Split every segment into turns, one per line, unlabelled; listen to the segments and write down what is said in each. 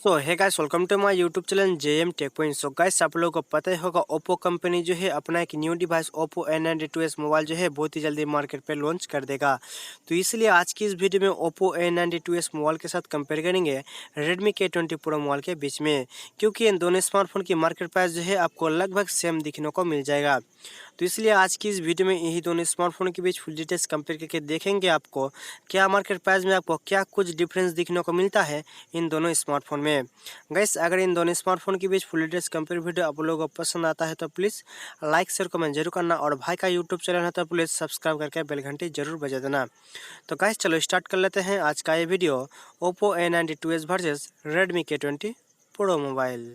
So hi guys, welcome to my YouTube channel JM tech point. So guys, आप लोगों को पता ही होगा ओप्पो कंपनी जो है अपना एक new device Oppo A92s mobile जो है बहुत ही जल्दी मार्केट पे लॉन्च कर देगा। तो इसलिए आज की इस वीडियो में ओप्पो A92s मोबाइल के साथ कंपेयर करेंगे Redmi K20 प्रो मोबाइल के बीच में, क्योंकि इन दोनों स्मार्टफोन की मार्केट प्राइस जो है आपको लगभग सेम दिखने को मिल जाएगा। तो इसलिए आज की इस वीडियो में यही दोनों स्मार्टफोन के बीच फुल डिटेल्स कंपेयर करके देखेंगे आपको क्या मार्केट प्राइस में आपको क्या कुछ डिफरेंस दिखने को मिलता है इन दोनों स्मार्टफोन में। गाइस, अगर इन दोनों स्मार्टफोन के बीच फुल डिटेल्स कंपेयर वीडियो आप लोगों को पसंद आता है तो प्लीज़ लाइक शेयर कमेंट जरूर करना, और भाई का यूट्यूब चैनल है तो प्लीज़ सब्सक्राइब करके बेल घंटी जरूर बजा देना। तो गाइस चलो स्टार्ट कर लेते हैं आज का ये video Oppo A92s versus Redmi K20 pro mobile.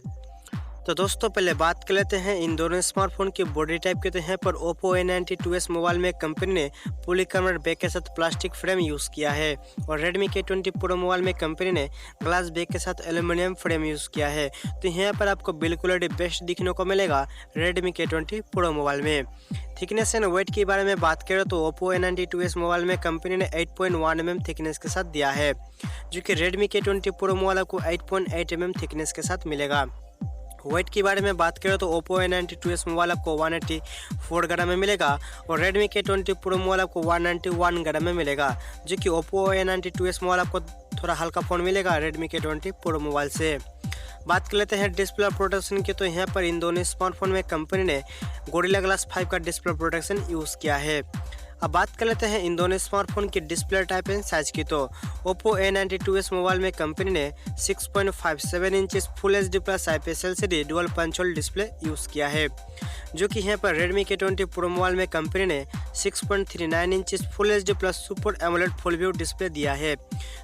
तो दोस्तों पहले बात कर लेते हैं इन दोनों स्मार्टफोन की बॉडी टाइप के। तो यहाँ पर ओप्पो A92s मोबाइल में कंपनी ने पॉलीकार्बोनेट बैक के साथ प्लास्टिक फ्रेम यूज़ किया है, और Redmi K20 प्रो मोबाइल में कंपनी ने ग्लास बैक के साथ एल्यूमिनियम फ्रेम यूज़ किया है। तो यहाँ पर आपको बिल्कुल बेस्ट दिखने को मिलेगा Redmi K20 प्रो मोबाइल में। थिकनेस एंड वेट के बारे में बात करें तो ओप्पो A92s मोबाइल में कंपनी ने 8.1 mm थिकनेस के साथ दिया है, जो कि Redmi K20 प्रो मोबाइल को 8.8 mm थिकनेस के साथ मिलेगा। वेट के बारे में बात करें तो ओप्पो A92s मोबाइल आपको 184 ग्राम में मिलेगा, और Redmi K20 प्रो मोबाइल आपको 191 ग्राम में मिलेगा, जो कि ओप्पो A92s मोबाइल आपको थोड़ा हल्का फ़ोन मिलेगा Redmi K20 प्रो मोबाइल से। बात कर लेते हैं डिस्प्ले प्रोटेक्शन की। तो यहाँ पर इन दोनों स्मार्टफोन में कंपनी ने गोरिल्ला ग्लास 5 का डिस्प्ले प्रोटेक्शन यूज़ किया है। अब बात कर लेते हैं इन दोनों स्मार्टफोन की डिस्प्ले टाइप एंड साइज की। तो ओप्पो A92s मोबाइल में कंपनी ने 6.57 inches full HD plus IPS LCD dual punch hole display use किया है, जो कि यहाँ पर Redmi K20 प्रो मोबाइल में कंपनी ने 6.39 inches full HD plus super AMOLED full view display दिया है।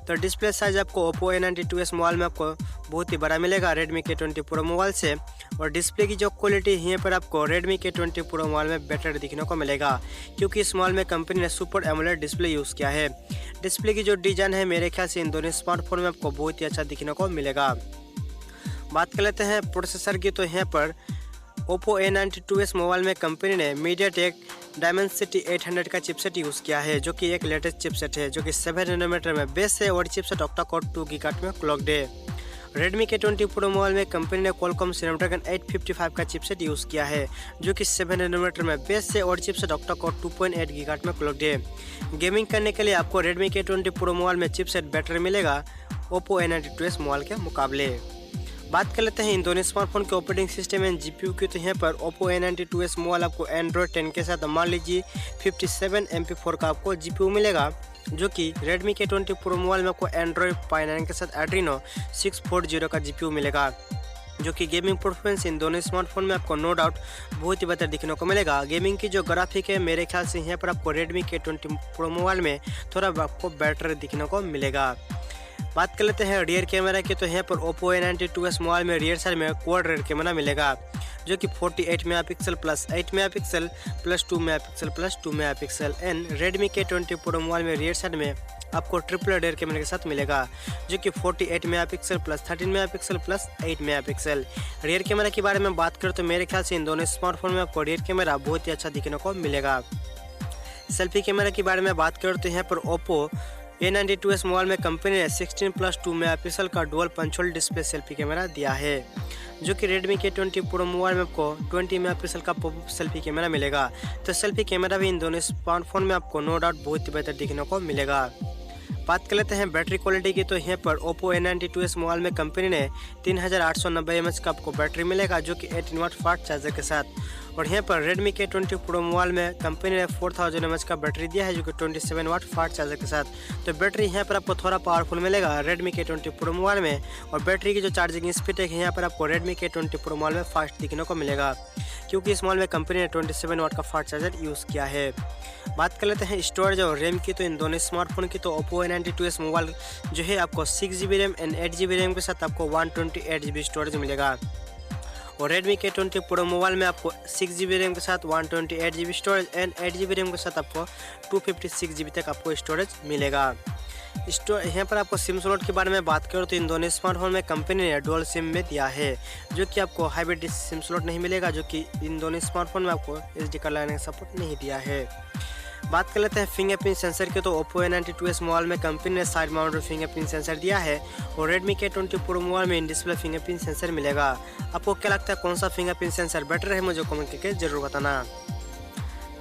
तो डिस्प्ले साइज आपको ओप्पो A92s मोबाइल में आपको बहुत ही बड़ा मिलेगा Redmi K20 प्रो मोबाइल से, और डिस्प्ले की जो क्वालिटी यहाँ पर आपको Redmi K20 प्रो मोबाइल में बेटर दिखने को मिलेगा, क्योंकि इस मोबाइल में कंपनी ने सुपर एमोलेड डिस्प्ले यूज़ किया है। डिस्प्ले की जो डिज़ाइन है मेरे ख्याल से इन दोनों स्मार्टफोन में आपको बहुत ही अच्छा दिखने को मिलेगा। बात कर लेते हैं प्रोसेसर की। तो यहाँ पर ओप्पो A92s मोबाइल में कंपनी ने MediaTek Dimensity 800 का चिपसेट यूज़ किया है, जो कि एक लेटेस्ट चिपसेट है जो कि 7 नैनोमीटर में बेस है, और चिपसेट ऑक्टा कोर 2 गीगाहर्ट्ज में क्लॉक्ड है। Redmi K20 प्रो मोबाइल में कंपनी ने Qualcomm Snapdragon 855 का चिपसेट यूज़ किया है, जो कि 7 नैनोमीटर में बेस है, और चिपसेट ऑक्टा कोर 2.8 गीगाहर्ट्ज में क्लॉक्ड है। गेमिंग करने के लिए आपको Redmi K20 प्रो मोबाइल में चिपसेट बेटर मिलेगा ओप्पो A92s मोबाइल के मुकाबले। बात कर लेते हैं इन दोनों स्मार्टफोन के ऑपरेटिंग सिस्टम एंड GPU की। तो यहाँ पर ओप्पो A92s मोबाइल आपको Android 10 के साथ मान लीजिए 57 MP4 का आपको GPU मिलेगा, जो कि Redmi K20 प्रो मोबाइल में आपको Android Pie 9 के साथ Adreno 640 का GPU मिलेगा, जो कि गेमिंग परफॉर्मेंस इन दोनों स्मार्टफोन में आपको नो डाउट बहुत ही बेहतर दिखने को मिलेगा। गेमिंग की जो ग्राफिक है मेरे ख्याल से यहाँ पर आपको Redmi K20 प्रो मोबाइल में थोड़ा आपको बेटर दिखने को मिलेगा। बात कर लेते हैं रियर कैमरा की। तो यहाँ पर ओप्पो A92s मोबाइल में रियर साइड में क्वाड रियर कैमरा मिलेगा, जो कि 48 megapixel plus 8 megapixel plus 2 megapixel plus 2 megapixel. And Redmi K20 pro mobile में रियर साइड में आपको ट्रिपल रियर कैमरे के साथ मिलेगा, जो कि 48 megapixel plus 13 megapixel plus 8 megapixel. Rear camera के बारे में बात करें तो मेरे ख्याल से इन दोनों स्मार्टफोन में आपको रियर कैमरा बहुत ही अच्छा दिखने को मिलेगा। सेल्फी कैमरा के बारे में बात करें तो यहाँ पर ओप्पो A92s मोबाइल में कंपनी ने 16+2 मेगापिक्सल का dual punch hole display selfie camera दिया है, जो कि Redmi K20 प्रो मोबाइल में आपको 20 मेगापिक्सल का पॉपअप सेल्फी कैमरा मिलेगा। तो सेल्फी कैमरा भी इन दोनों स्मार्टफोन में आपको नो डाउट बहुत ही बेहतर दिखने को मिलेगा। बात कर लेते हैं बैटरी क्वालिटी की। तो यहाँ पर ओप्पो A92s मोबाइल में कंपनी ने 3890 mAh का आपको बैटरी मिलेगा, जो कि 18 वाट फास्ट चार्जर के साथ, और यहाँ पर Redmi K20 प्रो मोबाइल में कंपनी ने 4000 mAh का बैटरी दिया है, जो कि 27 वाट फास्ट चार्जर के साथ। तो बैटरी यहाँ पर आपको थोड़ा पावरफुल मिलेगा Redmi K20 प्रो मोबाइल में, और बैटरी की जो चार्जिंग स्पीड है यहाँ पर आपको Redmi K20 प्रो मोबाइल में फास्ट दिखने को मिलेगा, क्योंकि इस मोबाइल में कंपनी ने 27 वाट का फास्ट चार्जर यूज़ किया है। बात कर लेते हैं स्टोरेज और रैम की। तो इन दोनों स्मार्टफोन की तो ओप्पो A92s मोबाइल जो है आपको 6GB RAM and 8GB RAM के साथ आपको 128GB स्टोरेज मिलेगा, और Redmi K20 प्रो मोबाइल में आपको 6GB रैम के साथ 128GB storage and 8GB RAM के साथ आपको 256GB तक आपको स्टोरेज मिलेगा। यहाँ पर आपको सिम स्लॉट के बारे में बात करो तो इन दोनों स्मार्टफोन में कंपनी ने डुअल सिम में दिया है, जो कि आपको हाइब्रिड सिम स्लॉट नहीं मिलेगा, जो कि इन दोनों स्मार्टफोन में आपको SD कार्ड लगाने का सपोर्ट नहीं दिया है। बात कर लेते हैं फिंगरप्रिंट सेंसर की, तो Oppo A92s मोबाइल में कंपनी ने साइड माउंटेड फिंगरप्रिंट सेंसर दिया है और Redmi K20 Pro मोबाइल में इन डिस्प्ले फिंगरप्रिंट सेंसर मिलेगा। आपको क्या लगता है कौन सा फिंगरप्रिंट सेंसर बेटर है, मुझे कमेंट करके जरूर बताना।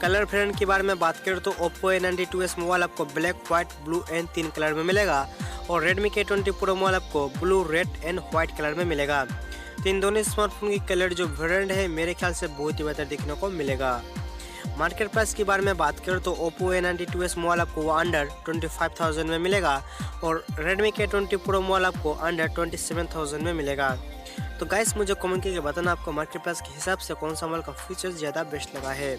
कलर वेरिएंट के बारे में बात करें तो Oppo A92s मोबाइल आपको black, white, blue and 3 colour में मिलेगा और Redmi K20 Pro मोबाइल आपको blue, red and white colour में मिलेगा। तो इन दोनों स्मार्टफोन की कलर जो वेरिएंट है मेरे ख्याल से बहुत ही बेहतर देखने को मिलेगा। मार्केट प्राइस के बारे में बात करें तो Oppo A92s मोबाइल आपको अंडर 25,000 में मिलेगा और Redmi K20 Pro मोबाइल आपको अंडर 27,000 में मिलेगा। तो गाइस मुझे कमेंट करके बताना आपको मार्केट प्राइस के हिसाब से कौन सा मोबाइल का फीचर्स ज़्यादा बेस्ट लगा है।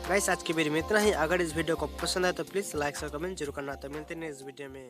गाइस आज की वीडियो में इतना ही। अगर इस वीडियो को पसंद आए तो प्लीज़ लाइक और कमेंट जरूर करना। तो मिलते हैं इस वीडियो में।